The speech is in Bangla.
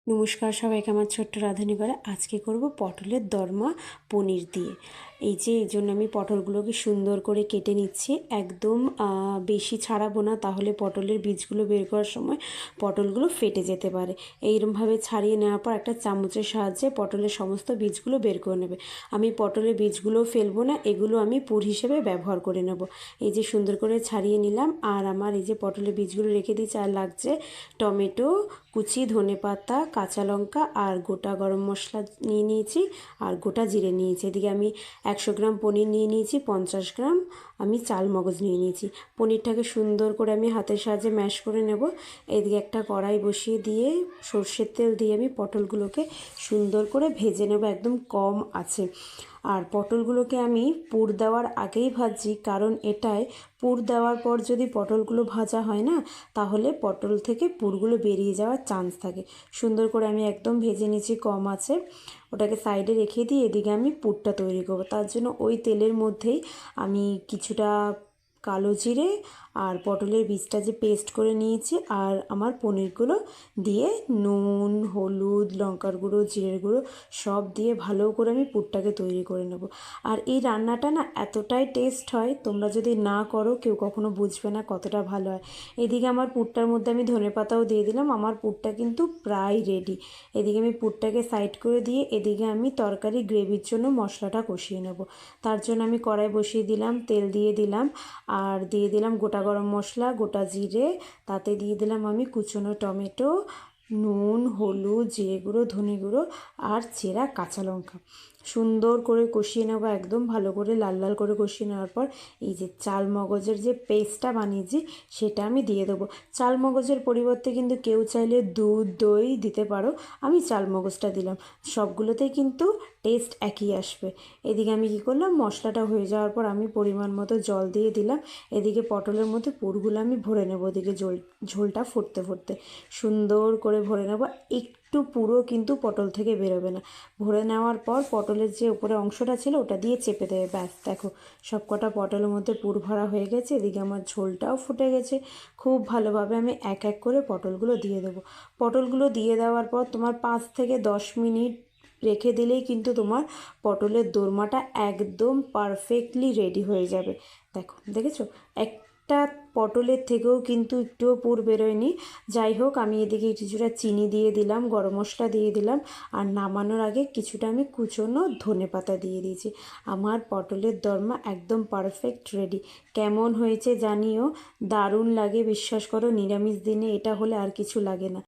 নমস্কার সবাইকে, আমার ছোট্ট রাঁধুনি ঘরে আজকে করব পটলের দরমা পনির দিয়ে। এই জন্য আমি পটলগুলোকে সুন্দর করে কেটে নিচ্ছি। একদম বেশি ছাড়াবো না, তাহলে পটলের বীজগুলো বের করার সময় পটলগুলো ফেটে যেতে পারে। এইরকমভাবে ছাড়িয়ে নেওয়ার পর একটা চামচের সাহায্যে পটলের সমস্ত বীজগুলো বের করে নেবে। আমি পটলের বীজগুলো ফেলবো না, এগুলো আমি পুর হিসেবে ব্যবহার করে নেব। এই যে সুন্দর করে ছাড়িয়ে নিলাম। আর আমার এই যে পটলের বীজগুলো রেখে দিয়েছি। আর লাগছে টমেটো কুচি, ধনেপাতা, কাঁচা লঙ্কা আর গোটা গরম মশলা নিয়ে নিয়েছি, আর গোটা জিরে নিয়েছি। এদিকে আমি 100 গ্রাম পনির নিয়ে নিয়েছি, 50 গ্রাম আমি চাল মগজ নিয়ে নিয়েছি। পনিরটাকে সুন্দর করে আমি হাতের সাহায্যে ম্যাশ করে নেব। এদিকে একটা কড়াই বসিয়ে দিয়ে সর্ষের তেল দিয়ে আমি পটলগুলোকে সুন্দর করে ভেজে নেব, একদম কম আছে। আর পটলগুলোকে আমি পুর দেওয়ার আগেই ভাজি, কারণ এটায় পুর দেওয়ার পর যদি পটলগুলো ভাজা হয় না, তাহলে পটল থেকে পুরগুলো বেরিয়ে যাওয়ার চান্স থাকে। সুন্দর করে আমি একদম ভেজে নিয়েছি কম আছে। ওটাকে সাইডে রেখে দিয়ে এদিকে আমি পুরটা তৈরি করব। তার জন্য ওই তেলের মধ্যেই আমি কিছুটা কালো জিরে আর পটলের বীজটা যে পেস্ট করে নিয়েছি আর আমার পনিরগুলো দিয়ে নুন, হলুদ, লঙ্কার গুঁড়ো, জিরের গুঁড়ো সব দিয়ে ভালো করে আমি পুরটাকে তৈরি করে নেব। আর এই রান্নাটা না এতটাই টেস্ট হয়, তোমরা যদি না করো কেউ কখনো বুঝবে না কতটা ভালো হয়। এদিকে আমার পুরটার মধ্যে আমি ধনেপাতাও দিয়ে দিলাম। আমার পুরটা কিন্তু প্রায় রেডি। এদিকে আমি পুরটাকে সাইড করে দিয়ে এদিকে আমি তরকারি গ্রেভির জন্য মশলাটা কষিয়ে নেব। তার জন্য আমি কড়াই বসিয়ে দিলাম, তেল দিয়ে দিলাম, আর দিয়ে দিলাম গোটা গরম মশলা, গোটা জিরে, তাতে দিয়ে দিলাম আমি কুচনো টমেটো, নুন, হলুদ, জিরে গুঁড়ো, ধনে গুঁড়ো আর চেরা কাঁচা লঙ্কা। সুন্দর করে কষিয়ে নেব, একদম ভালো করে লাল লাল করে কষিয়ে নেওয়ার পর এই যে চাল মগজের যে পেস্টটা বানিয়েছি সেটা আমি দিয়ে দেবো। চাল মগজের পরিবর্তে কিন্তু কেউ চাইলে দুধ, দই দিতে পারো। আমি চাল মগজটা দিলাম। সবগুলোতেই কিন্তু টেস্ট একই আসবে। এদিকে আমি কী করলাম, মশলাটা হয়ে যাওয়ার পর আমি পরিমাণ মতো জল দিয়ে দিলাম। এদিকে পটলের মধ্যে পুরগুলো আমি ভরে নেব। ওদিকে ঝোলটা ফুটতে ফুটতে সুন্দর করে ভরে নেব। একটু পুরো কিন্তু পটল থেকে বেরোবে না। ভরে নেওয়ার পর পটলের যে উপরে অংশটা ছিল ওটা দিয়ে চেপে দেবে। ব্যাস দেখো, সব কটা পটলের মধ্যে পুর ভরা হয়ে গেছে। এদিকে আমার ঝোলটাও ফুটে গেছে। খুব ভালোভাবে আমি এক এক করে পটলগুলো দিয়ে দেবো। পটলগুলো দিয়ে দেওয়ার পর তোমার 5 থেকে 10 মিনিট রেখে দিলেই কিন্তু তোমার পটলের দোরমাটা একদম পারফেক্টলি রেডি হয়ে যাবে। দেখেছো, একটা পটলের থেকেও কিন্তু একটুও পুর বেরোয়নি। যাই হোক, আমি এদিকে কিছুটা চিনি দিয়ে দিলাম, গরম মশলা দিয়ে দিলাম, আর নামানোর আগে কিছুটা আমি কুচোনো ধনেপাতা দিয়ে দিয়েছি। আমার পটলের দরমা একদম পারফেক্ট রেডি। কেমন হয়েছে জানিও। দারুণ লাগে, বিশ্বাস করো, নিরামিষ দিনে এটা হলে আর কিছু লাগে না।